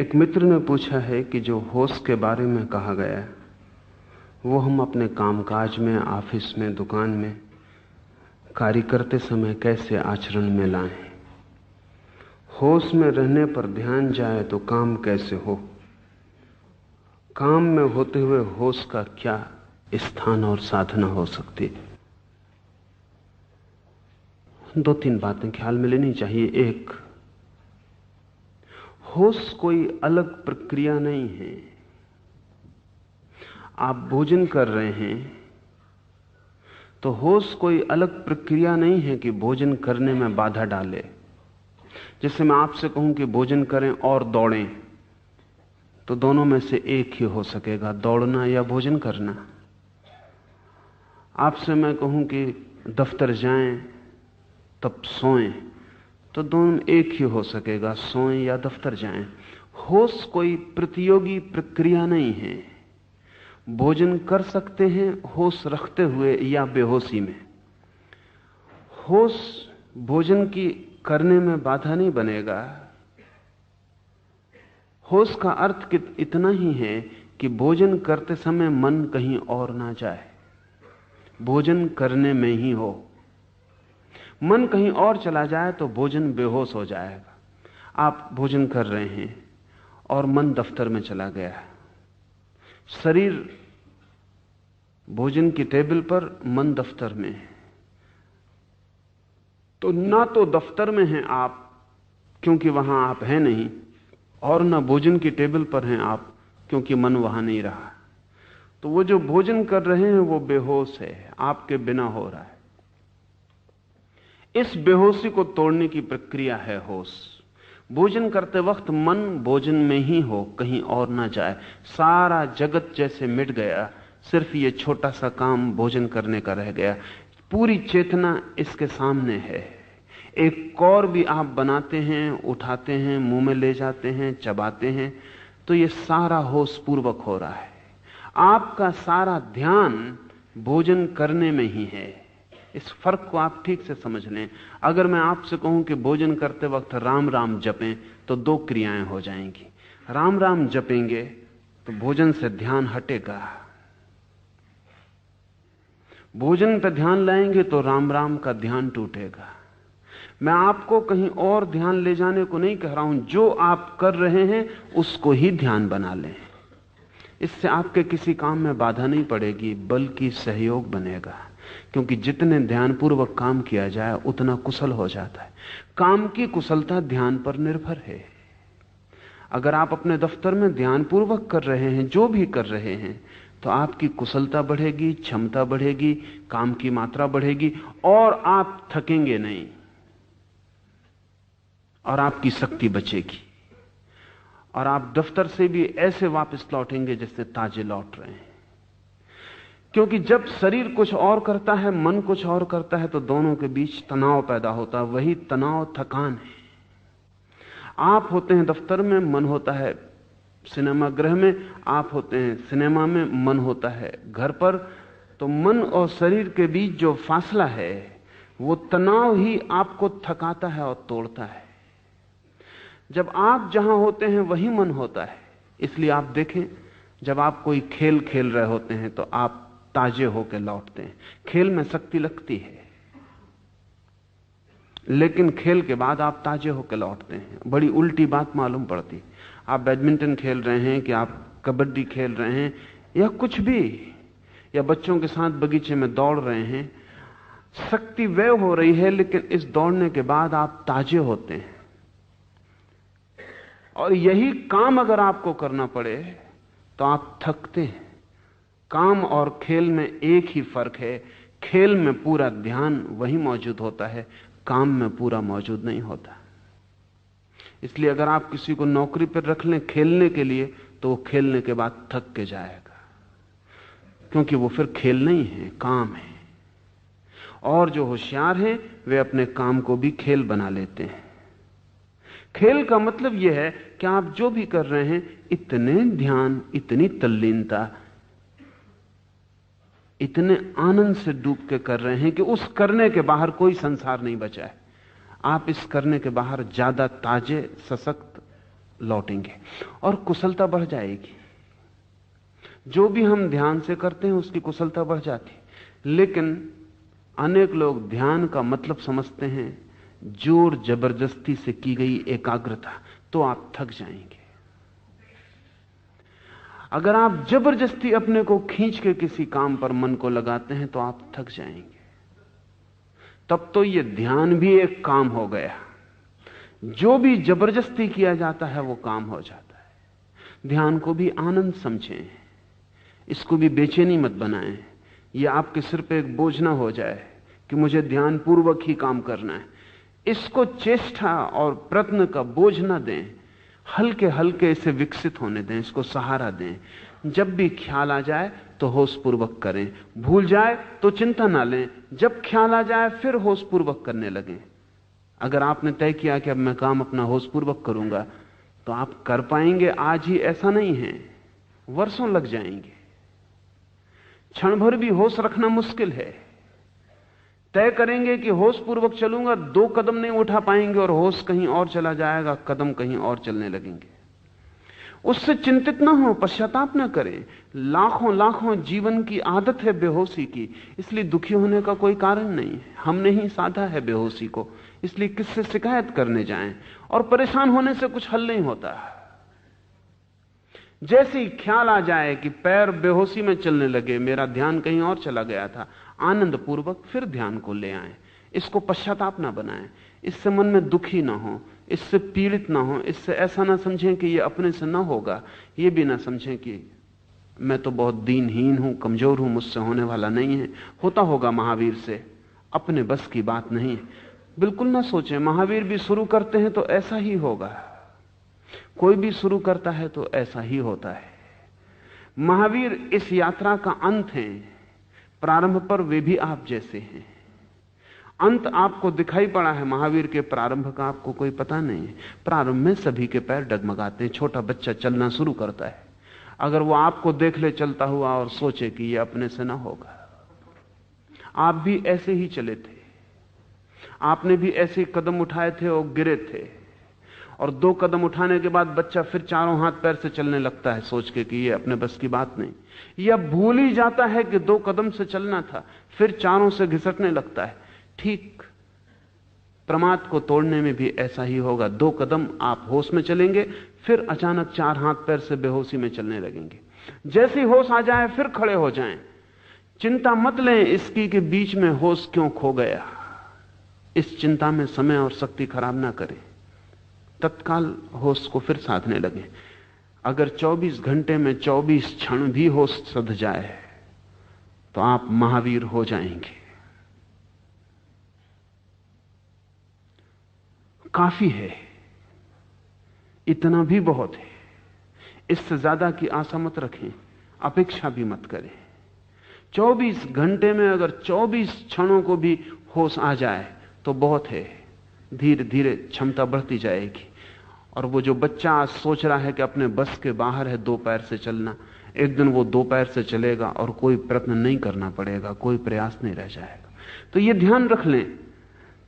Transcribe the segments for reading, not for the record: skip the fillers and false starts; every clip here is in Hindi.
एक मित्र ने पूछा है कि जो होश के बारे में कहा गया है वो हम अपने कामकाज में, ऑफिस में, दुकान में कार्य करते समय कैसे आचरण में लाएं। होश में रहने पर ध्यान जाए तो काम कैसे हो। काम में होते हुए होश का क्या स्थान और साधना हो सकती है। 2-3 बातें ख्याल में लेनी चाहिए। एक, होश कोई अलग प्रक्रिया नहीं है। आप भोजन कर रहे हैं तो होश कोई अलग प्रक्रिया नहीं है कि भोजन करने में बाधा डाले। जैसे मैं आपसे कहूं कि भोजन करें और दौड़ें, तो दोनों में से एक ही हो सकेगा, दौड़ना या भोजन करना। आपसे मैं कहूं कि दफ्तर जाएं तब सोएं, तो दोनों एक ही हो सकेगा, सोएं या दफ्तर जाएं। होश कोई प्रतियोगी प्रक्रिया नहीं है। भोजन कर सकते हैं होश रखते हुए या बेहोशी में। होश भोजन की करने में बाधा नहीं बनेगा। होश का अर्थ इतना ही है कि भोजन करते समय मन कहीं और ना जाए, भोजन करने में ही हो। मन कहीं और चला जाए तो भोजन बेहोश हो जाएगा। आप भोजन कर रहे हैं और मन दफ्तर में चला गया है। शरीर भोजन की टेबल पर, मन दफ्तर में है, तो ना तो दफ्तर में हैं आप क्योंकि वहां आप हैं नहीं, और ना भोजन की टेबल पर हैं आप क्योंकि मन वहां नहीं रहा। तो वो जो भोजन कर रहे हैं वो बेहोश है, आपके बिना हो रहा है। इस बेहोशी को तोड़ने की प्रक्रिया है होश। भोजन करते वक्त मन भोजन में ही हो, कहीं और ना जाए। सारा जगत जैसे मिट गया, सिर्फ ये छोटा सा काम भोजन करने का रह गया। पूरी चेतना इसके सामने है। एक कौर भी आप बनाते हैं, उठाते हैं, मुंह में ले जाते हैं, चबाते हैं, तो ये सारा होश पूर्वक हो रहा है। आपका सारा ध्यान भोजन करने में ही है। इस फर्क को आप ठीक से समझ लें। अगर मैं आपसे कहूं कि भोजन करते वक्त राम राम जपें, तो 2 क्रियाएं हो जाएंगी। राम राम जपेंगे तो भोजन से ध्यान हटेगा, भोजन पर ध्यान लाएंगे तो राम राम का ध्यान टूटेगा। मैं आपको कहीं और ध्यान ले जाने को नहीं कह रहा हूं, जो आप कर रहे हैं उसको ही ध्यान बना लें। इससे आपके किसी काम में बाधा नहीं पड़ेगी, बल्कि सहयोग बनेगा। क्योंकि जितने ध्यानपूर्वक काम किया जाए उतना कुशल हो जाता है। काम की कुशलता ध्यान पर निर्भर है। अगर आप अपने दफ्तर में ध्यानपूर्वक कर रहे हैं, जो भी कर रहे हैं, तो आपकी कुशलता बढ़ेगी, क्षमता बढ़ेगी, काम की मात्रा बढ़ेगी, और आप थकेंगे नहीं, और आपकी शक्ति बचेगी, और आप दफ्तर से भी ऐसे वापस लौटेंगे जैसे ताजे लौट रहे हैं। क्योंकि जब शरीर कुछ और करता है, मन कुछ और करता है, तो दोनों के बीच तनाव पैदा होता है। वही तनाव थकान है। आप होते हैं दफ्तर में, मन होता है सिनेमा गृह में, आप होते हैं सिनेमा में, मन होता है घर पर। तो मन और शरीर के बीच जो फासला है, वो तनाव ही आपको थकाता है और तोड़ता है। जब आप जहां होते हैं वही मन होता है। इसलिए आप देखें, जब आप कोई खेल खेल रहे होते हैं तो आप ताजे होकर लौटते हैं। खेल में शक्ति लगती है, लेकिन खेल के बाद आप ताजे होकर लौटते हैं। बड़ी उल्टी बात मालूम पड़ती। आप बैडमिंटन खेल रहे हैं कि आप कबड्डी खेल रहे हैं या कुछ भी, या बच्चों के साथ बगीचे में दौड़ रहे हैं, शक्ति व्यय हो रही है, लेकिन इस दौड़ने के बाद आप ताजे होते हैं। और यही काम अगर आपको करना पड़े तो आप थकते हैं। काम और खेल में एक ही फर्क है, खेल में पूरा ध्यान वही मौजूद होता है, काम में पूरा मौजूद नहीं होता। इसलिए अगर आप किसी को नौकरी पर रख लें खेलने के लिए, तो वो खेलने के बाद थक के जाएगा, क्योंकि वो फिर खेल नहीं है, काम है। और जो होशियार हैं वे अपने काम को भी खेल बना लेते हैं। खेल का मतलब यह है कि आप जो भी कर रहे हैं, इतने ध्यान, इतनी तल्लीनता, इतने आनंद से डूब के कर रहे हैं कि उस करने के बाहर कोई संसार नहीं बचा है। आप इस करने के बाहर ज्यादा ताजे, सशक्त लौटेंगे और कुशलता बढ़ जाएगी। जो भी हम ध्यान से करते हैं उसकी कुशलता बढ़ जाती है। लेकिन अनेक लोग ध्यान का मतलब समझते हैं जोर जबरदस्ती से की गई एकाग्रता, तो आप थक जाएंगे। अगर आप जबरदस्ती अपने को खींच के किसी काम पर मन को लगाते हैं तो आप थक जाएंगे। तब तो यह ध्यान भी एक काम हो गया। जो भी जबरदस्ती किया जाता है वो काम हो जाता है। ध्यान को भी आनंद समझें, इसको भी बेचैनी मत बनाएं। यह आपके सिर पे एक बोझ ना हो जाए कि मुझे ध्यान पूर्वक ही काम करना है। इसको चेष्टा और प्रयत्न का बोझ ना दें, हल्के हल्के इसे विकसित होने दें, इसको सहारा दें। जब भी ख्याल आ जाए तो होश पूर्वक करें, भूल जाए तो चिंता ना लें। जब ख्याल आ जाए फिर होश पूर्वक करने लगें। अगर आपने तय किया कि अब मैं काम अपना होश पूर्वक करूंगा तो आप कर पाएंगे आज ही, ऐसा नहीं है, वर्षों लग जाएंगे। क्षण भर भी होश रखना मुश्किल है। तय करेंगे कि होश पूर्वक चलूंगा, 2 कदम नहीं उठा पाएंगे और होश कहीं और चला जाएगा, कदम कहीं और चलने लगेंगे। उससे चिंतित ना हो, पश्चाताप ना करें। लाखों लाखों जीवन की आदत है बेहोशी की, इसलिए दुखी होने का कोई कारण नहीं है। हमने ही साधा है बेहोशी को, इसलिए किससे शिकायत करने जाएं। और परेशान होने से कुछ हल नहीं होता। जैसे ही ख्याल आ जाए कि पैर बेहोशी में चलने लगे, मेरा ध्यान कहीं और चला गया था, आनंद पूर्वक फिर ध्यान को ले आएं। इसको पश्चाताप ना बनाएं, इससे मन में दुखी ना हो, इससे पीड़ित ना हो, इससे ऐसा ना समझें कि ये अपने से ना होगा, ये भी ना समझें कि मैं तो बहुत दीनहीन हूं, कमजोर हूं, मुझसे होने वाला नहीं है, होता होगा महावीर से, अपने बस की बात नहीं है। बिल्कुल ना सोचें। महावीर भी शुरू करते हैं तो ऐसा ही होगा, कोई भी शुरू करता है तो ऐसा ही होता है। महावीर इस यात्रा का अंत है, प्रारंभ पर वे भी आप जैसे हैं। अंत आपको दिखाई पड़ा है, महावीर के प्रारंभ का आपको कोई पता नहीं है। प्रारंभ में सभी के पैर डगमगाते हैं। छोटा बच्चा चलना शुरू करता है, अगर वो आपको देख ले चलता हुआ और सोचे कि ये अपने से ना होगा। आप भी ऐसे ही चले थे, आपने भी ऐसे ही कदम उठाए थे और गिरे थे, और 2 कदम उठाने के बाद बच्चा फिर चारों हाथ पैर से चलने लगता है, सोच के कि ये अपने बस की बात नहीं। यह भूल ही जाता है कि 2 कदम से चलना था, फिर चारों से घिसटने लगता है। ठीक प्रमाद को तोड़ने में भी ऐसा ही होगा। 2 कदम आप होश में चलेंगे, फिर अचानक 4 हाथ पैर से बेहोशी में चलने लगेंगे। जैसे ही होश आ जाए फिर खड़े हो जाएं। चिंता मत लें इसकी कि बीच में होश क्यों खो गया। इस चिंता में समय और शक्ति खराब ना करें, तत्काल होश को फिर साधने लगे। अगर 24 घंटे में 24 क्षण भी होश सध जाए तो आप महावीर हो जाएंगे। काफी है, इतना भी बहुत है। इससे ज्यादा की आशा मत रखें, अपेक्षा भी मत करें। 24 घंटे में अगर 24 क्षणों को भी होश आ जाए तो बहुत है। धीरे धीरे क्षमता बढ़ती जाएगी। और वो जो बच्चा आज सोच रहा है कि अपने बस के बाहर है 2 पैर से चलना, एक दिन वो 2 पैर से चलेगा और कोई प्रयत्न नहीं करना पड़ेगा, कोई प्रयास नहीं रह जाएगा। तो ये ध्यान रख लें,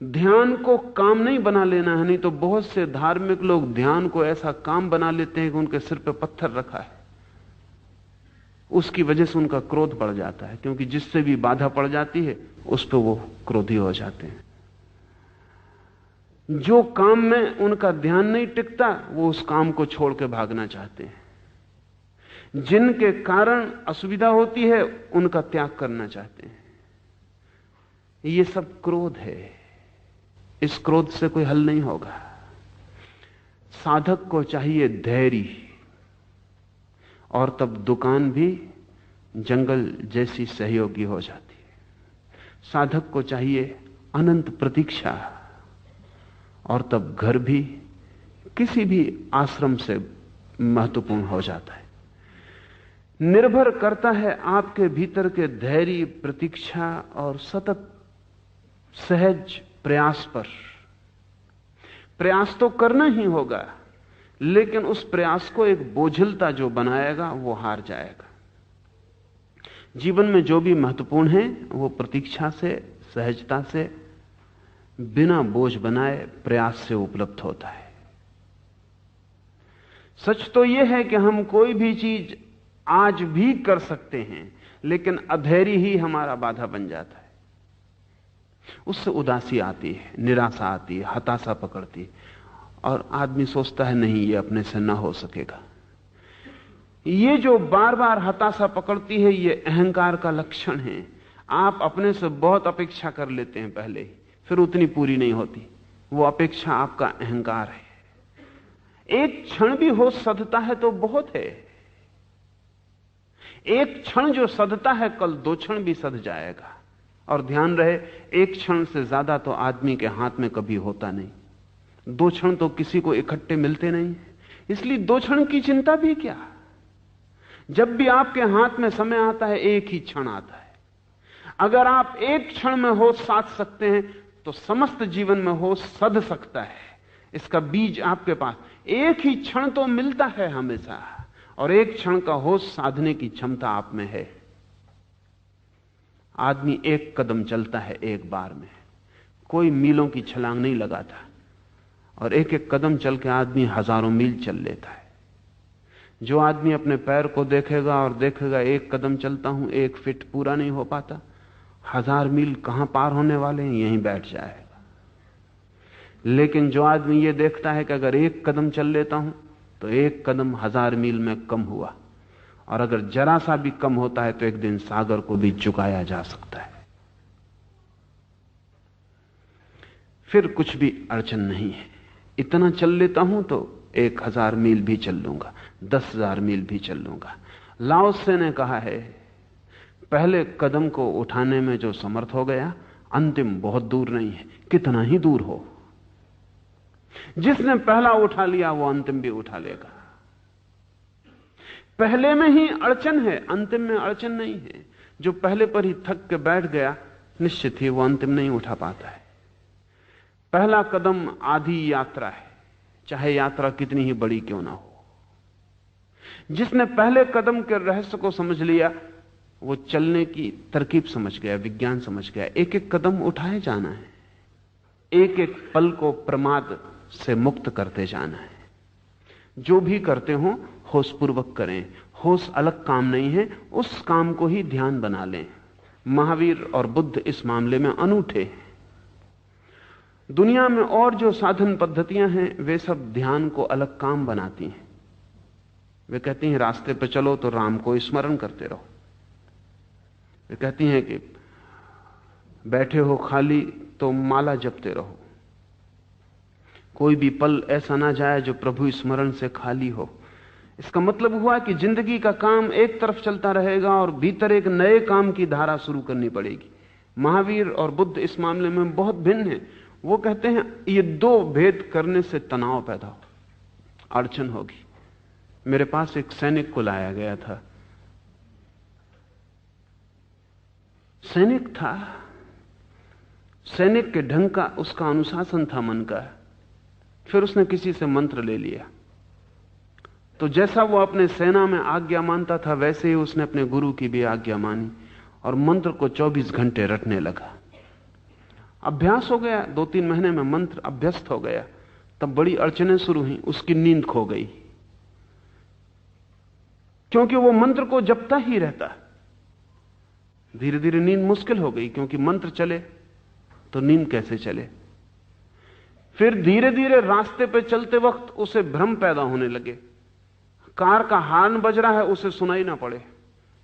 ध्यान को काम नहीं बना लेना है। नहीं तो बहुत से धार्मिक लोग ध्यान को ऐसा काम बना लेते हैं कि उनके सिर पे पत्थर रखा है। उसकी वजह से उनका क्रोध बढ़ जाता है, क्योंकि जिससे भी बाधा पड़ जाती है उस पर वो क्रोधी हो जाते हैं। जो काम में उनका ध्यान नहीं टिकता वो उस काम को छोड़ के भागना चाहते हैं। जिनके कारण असुविधा होती है उनका त्याग करना चाहते हैं। ये सब क्रोध है। इस क्रोध से कोई हल नहीं होगा। साधक को चाहिए धैर्य, और तब दुकान भी जंगल जैसी सहयोगी हो जाती है। साधक को चाहिए अनंत प्रतीक्षा, और तब घर भी किसी भी आश्रम से महत्वपूर्ण हो जाता है। निर्भर करता है आपके भीतर के धैर्य, प्रतीक्षा और सतत सहज प्रयास पर। प्रयास तो करना ही होगा, लेकिन उस प्रयास को एक बोझिलता जो बनाएगा वो हार जाएगा। जीवन में जो भी महत्वपूर्ण है वो प्रतीक्षा से, सहजता से, बिना बोझ बनाए प्रयास से उपलब्ध होता है। सच तो यह है कि हम कोई भी चीज आज भी कर सकते हैं, लेकिन अधैर्य ही हमारा बाधा बन जाता है। उससे उदासी आती है, निराशा आती है, हताशा पकड़ती है, और आदमी सोचता है नहीं, ये अपने से ना हो सकेगा। ये जो बार बार हताशा पकड़ती है, ये अहंकार का लक्षण है। आप अपने से बहुत अपेक्षा कर लेते हैं पहले ही, फिर उतनी पूरी नहीं होती। वो अपेक्षा आपका अहंकार है। एक क्षण भी हो सधता है तो बहुत है। एक क्षण जो सधता है, कल 2 क्षण भी सध जाएगा। और ध्यान रहे, एक क्षण से ज्यादा तो आदमी के हाथ में कभी होता नहीं। 2 क्षण तो किसी को इकट्ठे मिलते नहीं, इसलिए 2 क्षण की चिंता भी क्या। जब भी आपके हाथ में समय आता है, एक ही क्षण आता है। अगर आप एक क्षण में होश साध सकते हैं तो समस्त जीवन में होश सध सकता है। इसका बीज आपके पास एक ही क्षण तो मिलता है हमेशा, और एक क्षण का होश साधने की क्षमता आप में है। आदमी एक कदम चलता है एक बार में, कोई मीलों की छलांग नहीं लगाता, और एक एक कदम चल के आदमी हजारों मील चल लेता है। जो आदमी अपने पैर को देखेगा और देखेगा एक कदम चलता हूं, 1 फीट पूरा नहीं हो पाता, 1000 मील कहां पार होने वाले हैं, यहीं बैठ जाएगा। लेकिन जो आदमी ये देखता है कि अगर एक कदम चल लेता हूं तो एक कदम 1000 मील में कम हुआ, और अगर जरा सा भी कम होता है तो एक दिन सागर को भी चुकाया जा सकता है, फिर कुछ भी अड़चन नहीं है। इतना चल लेता हूं तो 1000 मील भी चल लूंगा, 10,000 मील भी चल लूंगा। लाओ त्से ने कहा है, पहले कदम को उठाने में जो समर्थ हो गया, अंतिम बहुत दूर नहीं है, कितना ही दूर हो। जिसने पहला उठा लिया वो अंतिम भी उठा लेगा। पहले में ही अड़चन है, अंतिम में अड़चन नहीं है। जो पहले पर ही थक के बैठ गया, निश्चित ही वो अंतिम नहीं उठा पाता है। पहला कदम आधी यात्रा है, चाहे यात्रा कितनी ही बड़ी क्यों ना हो। जिसने पहले कदम के रहस्य को समझ लिया, वो चलने की तरकीब समझ गया, विज्ञान समझ गया। एक एक कदम उठाए जाना है, एक एक पल को प्रमाद से मुक्त करते जाना है। जो भी करते हो होशपूर्वक करें। होश अलग काम नहीं है, उस काम को ही ध्यान बना लें। महावीर और बुद्ध इस मामले में अनूठे हैं। दुनिया में और जो साधन पद्धतियां हैं, वे सब ध्यान को अलग काम बनाती हैं। वे कहती हैं रास्ते पर चलो तो राम को स्मरण करते रहो। वे कहती हैं कि बैठे हो खाली तो माला जपते रहो। कोई भी पल ऐसा ना जाए जो प्रभु स्मरण से खाली हो। इसका मतलब हुआ कि जिंदगी का काम एक तरफ चलता रहेगा और भीतर एक नए काम की धारा शुरू करनी पड़ेगी। महावीर और बुद्ध इस मामले में बहुत भिन्न हैं। वो कहते हैं ये 2 भेद करने से तनाव पैदा हो, अड़चन होगी। मेरे पास एक सैनिक को लाया गया था। सैनिक था, सैनिक के ढंग का उसका अनुशासन था मन का। फिर उसने किसी से मंत्र ले लिया, तो जैसा वो अपने सेना में आज्ञा मानता था, वैसे ही उसने अपने गुरु की भी आज्ञा मानी और मंत्र को 24 घंटे रटने लगा। अभ्यास हो गया, 2-3 महीने में मंत्र अभ्यस्त हो गया। तब बड़ी अड़चनें शुरू हुई। उसकी नींद खो गई, क्योंकि वो मंत्र को जपता ही रहता। धीरे धीरे नींद मुश्किल हो गई, क्योंकि मंत्र चले तो नींद कैसे चले। फिर धीरे धीरे रास्ते पे चलते वक्त उसे भ्रम पैदा होने लगे। कार का हॉर्न बज रहा है, उसे सुनाई ना पड़े,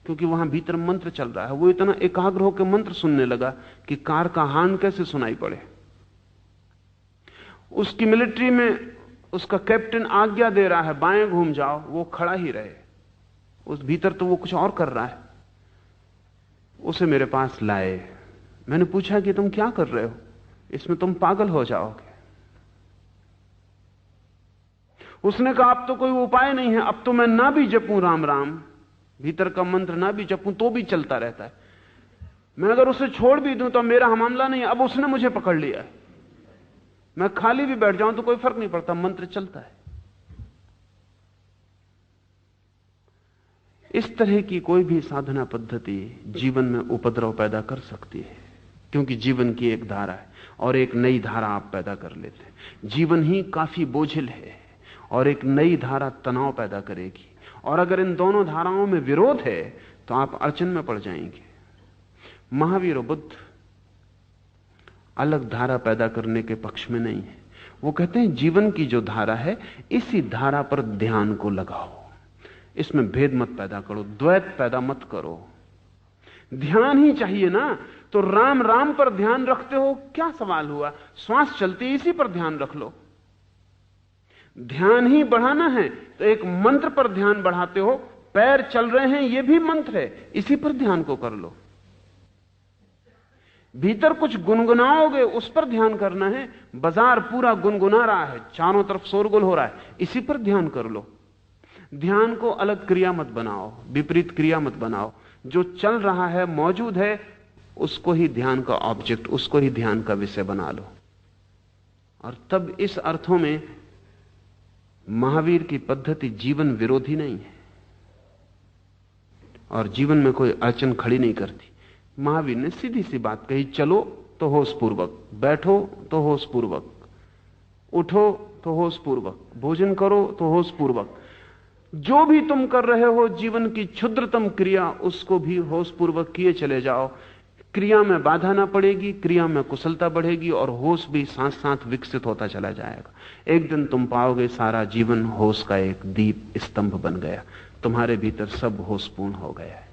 क्योंकि वहां भीतर मंत्र चल रहा है। वो इतना एकाग्र होकर मंत्र सुनने लगा कि कार का हॉर्न कैसे सुनाई पड़े। उसकी मिलिट्री में उसका कैप्टन आज्ञा दे रहा है बाएं घूम जाओ, वो खड़ा ही रहे। उस भीतर तो वो कुछ और कर रहा है। उसे मेरे पास लाए। मैंने पूछा कि तुम क्या कर रहे हो, इसमें तुम पागल हो जाओगे। उसने कहा अब तो कोई उपाय नहीं है, अब तो मैं ना भी जपूं राम राम, भीतर का मंत्र ना भी जपूं तो भी चलता रहता है। मैं अगर उसे छोड़ भी दूं तो मेरा मामला नहीं है। अब उसने मुझे पकड़ लिया है, मैं खाली भी बैठ जाऊं तो कोई फर्क नहीं पड़ता, मंत्र चलता है। इस तरह की कोई भी साधना पद्धति जीवन में उपद्रव पैदा कर सकती है, क्योंकि जीवन की एक धारा है और एक नई धारा आप पैदा कर लेते हैं। जीवन ही काफी बोझिल है और एक नई धारा तनाव पैदा करेगी। और अगर इन दोनों धाराओं में विरोध है तो आप अड़चन में पड़ जाएंगे। महावीर और बुद्ध अलग धारा पैदा करने के पक्ष में नहीं है। वो कहते हैं जीवन की जो धारा है इसी धारा पर ध्यान को लगाओ, इसमें भेद मत पैदा करो, द्वैत पैदा मत करो। ध्यान ही चाहिए ना, तो राम राम पर ध्यान रखते हो, क्या सवाल हुआ? श्वास चलती इसी पर ध्यान रख लो। ध्यान ही बढ़ाना है तो एक मंत्र पर ध्यान बढ़ाते हो, पैर चल रहे हैं यह भी मंत्र है, इसी पर ध्यान को कर लो। भीतर कुछ गुनगुनाओगे उस पर ध्यान करना है, बाजार पूरा गुनगुना रहा है, चारों तरफ शोरगुल हो रहा है, इसी पर ध्यान कर लो। ध्यान को अलग क्रिया मत बनाओ, विपरीत क्रिया मत बनाओ। जो चल रहा है, मौजूद है, उसको ही ध्यान का ऑब्जेक्ट, उसको ही ध्यान का विषय बना लो। और तब इस अर्थों में महावीर की पद्धति जीवन विरोधी नहीं है और जीवन में कोई अड़चन खड़ी नहीं करती। महावीर ने सीधी सी बात कही, चलो तो होश पूर्वक, बैठो तो होश पूर्वक, उठो तो होश पूर्वक, भोजन करो तो होश पूर्वक। जो भी तुम कर रहे हो जीवन की क्षुद्रतम क्रिया, उसको भी होश पूर्वक किए चले जाओ। क्रिया में बाधा ना पड़ेगी, क्रिया में कुशलता बढ़ेगी और होश भी साथ साथ विकसित होता चला जाएगा। एक दिन तुम पाओगे सारा जीवन होश का एक दीप स्तंभ बन गया, तुम्हारे भीतर सब होशपूर्ण हो गया है।